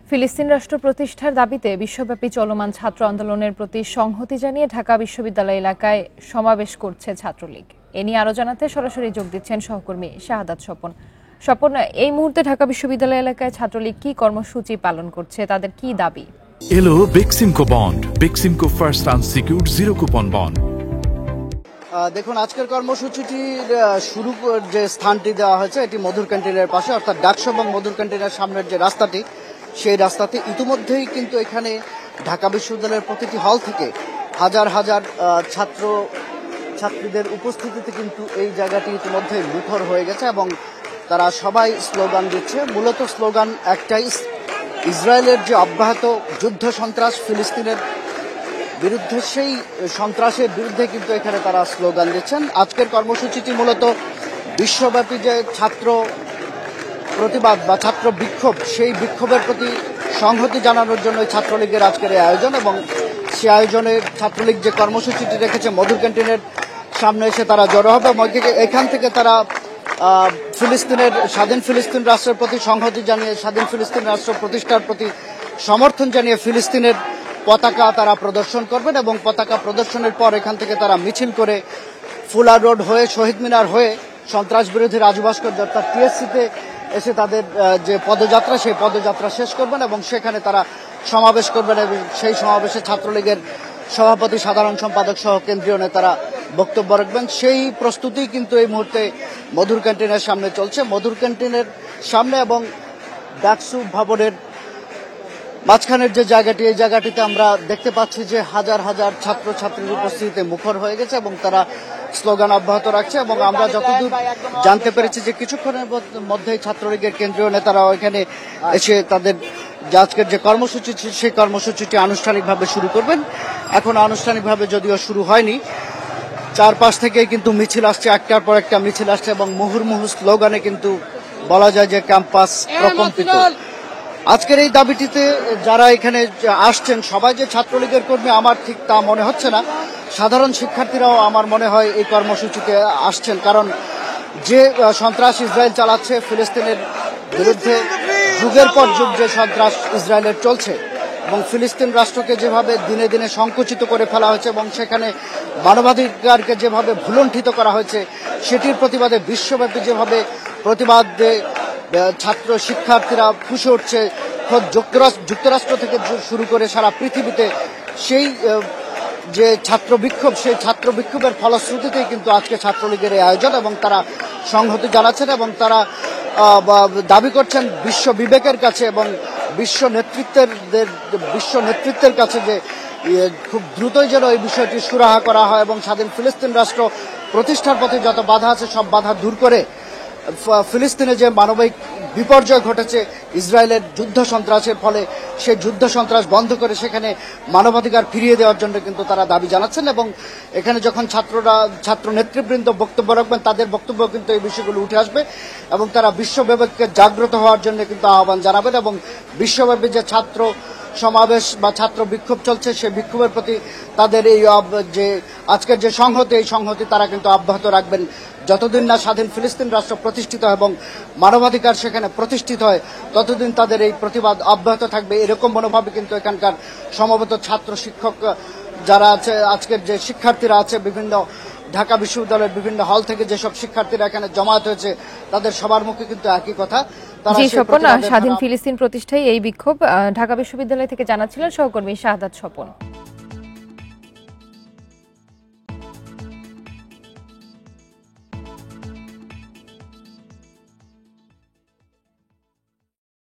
ফিলিস্তিন রাষ্ট্র প্রতিষ্ঠার দাবিতে বিশ্বব্যাপী চলমান ছাত্র আন্দোলনের প্রতি সংহতি জানিয়ে ঢাকা বিশ্ববিদ্যালয় এলাকায় সমাবেশ করছে ছাত্রলীগ। এ নিয়ে আরো জানাতে সরাসরি যোগ দিচ্ছেন সহকর্মী শাহাদাত স্বপন। স্বপন, এই মুহূর্তে ঢাকা বিশ্ববিদ্যালয় এলাকায় ছাত্রলীগ কি কর্মসূচি পালন করছে, তাদের কি দাবি? এলো Beximco bond, Beximco first unsecured zero coupon bond. দেখুন, আজকের কর্মসূচিটির শুরু যে স্থানটি দেওয়া হয়েছে এটি মধুর ক্যান্টিনের পাশে, অর্থাৎ ডাকসু এবং মধুর ক্যান্টিনের সামনের যে রাস্তাটি, সেই রাস্তাতে ইতিমধ্যেই কিন্তু এখানে ঢাকা বিশ্ববিদ্যালয়ের প্রতিটি হল থেকে হাজার হাজার ছাত্রীদের উপস্থিতিতে কিন্তু এই জায়গাটি ইতিমধ্যেই মুখর হয়ে গেছে এবং তারা সবাই স্লোগান দিচ্ছে। মূলত স্লোগান একটাই, ইসরায়েলের যে অব্যাহত যুদ্ধ সন্ত্রাস ফিলিস্তিনের বিরুদ্ধে, সেই সন্ত্রাসের বিরুদ্ধে কিন্তু এখানে তারা স্লোগান দিচ্ছেন। আজকের কর্মসূচিটি মূলত বিশ্বব্যাপী যে ছাত্র প্রতিবাদ বা ছাত্র বিক্ষোভ, সেই বিক্ষোভের প্রতি সংহতি জানানোর জন্য ছাত্রলীগের আজকের এই আয়োজন, এবং সে আয়োজনে ছাত্রলীগ যে কর্মসূচিটি রেখেছে মধুর ক্যান্টিনের সামনে এসে তারা জড়ো হবে এবং এখান থেকে তারা ফিলিস্তিনের স্বাধীন ফিলিস্তিন রাষ্ট্রের প্রতি সংহতি জানিয়ে, স্বাধীন ফিলিস্তিন রাষ্ট্র প্রতিষ্ঠার প্রতি সমর্থন জানিয়ে ফিলিস্তিনের পতাকা তারা প্রদর্শন করবেন এবং পতাকা প্রদর্শনের পর এখান থেকে তারা মিছিল করে ফুলার রোড হয়ে, শহীদ মিনার হয়ে সন্ত্রাস বিরোধী রাজু ভাস্কর্য অর্থাৎ টিএসসিতে এসে তাদের যে পদযাত্রা, সেই পদযাত্রা শেষ করবেন এবং সেখানে তারা সমাবেশ করবেন এবং সেই সমাবেশে ছাত্রলীগের সভাপতি, সাধারণ সম্পাদক সহ কেন্দ্রীয় নেতারা বক্তব্য রাখবেন। সেই প্রস্তুতি কিন্তু এই মুহূর্তে মধুর ক্যান্টিনের সামনে চলছে। মধুর ক্যান্টিনের সামনে এবং ডাকসু ভবনের মাঝখানের যে জায়গাটি, এই জায়গাটিতে আমরা দেখতে পাচ্ছি যে হাজার হাজার ছাত্রছাত্রীর উপস্থিতিতে মুখর হয়ে গেছে এবং তারা স্লোগান অব্যাহত রাখছে। এবং আমরা যতদূর জানতে পেরেছি যে কিছুক্ষণের মধ্যেই ছাত্রলীগের কেন্দ্রীয় নেতারাও এখানে এসে তাদের আজকের যে কর্মসূচি, সেই কর্মসূচিটি আনুষ্ঠানিকভাবে শুরু করবেন। এখন আনুষ্ঠানিকভাবে যদিও শুরু হয়নি, চারপাশ থেকে কিন্তু মিছিল আসছে, একটার পর একটা মিছিল আসছে এবং মুহুর্মুহু স্লোগানে কিন্তু বলা যায় যে ক্যাম্পাস প্রকম্পিত। আজকের এই দাবিটিতে যারা এখানে আসছেন সবাই যে ছাত্রলীগের কর্মী আমার ঠিক তা মনে হচ্ছে না। সাধারণ শিক্ষার্থীরাও আমার মনে হয় এই কর্মসূচিতে আসছেন, কারণ যে সন্ত্রাস ইসরায়েল চালাচ্ছে ফিলিস্তিনের বিরুদ্ধে, যুগের পর যুগ যে সন্ত্রাস ইসরায়েলের চলছে এবং ফিলিস্তিন রাষ্ট্রকে যেভাবে দিনে দিনে সংকুচিত করে ফেলা হয়েছে এবং সেখানে মানবাধিকারকে যেভাবে ভুলণ্ঠিত করা হয়েছে, সেটির প্রতিবাদে বিশ্বব্যাপী যেভাবে প্রতিবাদে ছাত্র শিক্ষার্থীরা ফুঁসে উঠছে, যুক্তরাষ্ট্র থেকে শুরু করে সারা পৃথিবীতে সেই যে ছাত্র বিক্ষোভ, সেই ছাত্র বিক্ষোভের ফলশ্রুতিতেই কিন্তু আজকে ছাত্রলীগের এই আয়োজন এবং তারা সংহতি জানাচ্ছেন এবং তারা দাবি করছেন বিশ্ব বিবেকের কাছে এবং বিশ্ব নেতৃত্বের কাছে যে খুব দ্রুতই যেন এই বিষয়টি সুরাহা করা হয় এবং স্বাধীন ফিলিস্তিন রাষ্ট্র প্রতিষ্ঠার পথে যত বাধা আছে সব বাধা দূর করে ফিলিস্তিনে যে মানবিক বিপর্যয় ঘটেছে ইসরায়েলের যুদ্ধ সন্ত্রাসের ফলে, সেই যুদ্ধ সন্ত্রাস বন্ধ করে সেখানে মানবাধিকার ফিরিয়ে দেওয়ার জন্য কিন্তু তারা দাবি জানাচ্ছেন। এবং এখানে যখন ছাত্র নেতৃবৃন্দ বক্তব্য রাখবেন, তাদের বক্তব্য কিন্তু এই বিষয়গুলো উঠে আসবে এবং তারা বিশ্বব্যাপীকে জাগ্রত হওয়ার জন্য কিন্তু আহ্বান জানাবেন এবং বিশ্বব্যাপী যে ছাত্র সমাবেশ বা ছাত্র বিক্ষোভ চলছে, সেই বিক্ষোভের প্রতি তাদের এই যে আজকের যে সংহতি, এই সংহতি তারা কিন্তু অব্যাহত রাখবেন যতদিন না স্বাধীন ফিলিস্তিন রাষ্ট্র প্রতিষ্ঠিত এবং মানবাধিকার সেখানে প্রতিষ্ঠিত হয়, ততদিন তাদের এই প্রতিবাদ অব্যাহত থাকবে। এরকম মনোভাবে কিন্তু এখানকার সমবেত ছাত্র শিক্ষক যারা আছে, আজকের যে শিক্ষার্থীরা আছে, বিভিন্ন ঢাকা বিশ্ববিদ্যালয়ের বিভিন্ন হল থেকে যেসব শিক্ষার্থীরা এখানে জমায়েত হয়েছে, তাদের সবার মুখে কিন্তু একই কথা। স্বাধীন ফিলিস্তিন প্রতিষ্ঠায় এই বিক্ষোভ। ঢাকা বিশ্ববিদ্যালয় থেকে জানাচ্ছিলেন সহকর্মী শাহাদাত স্বপন।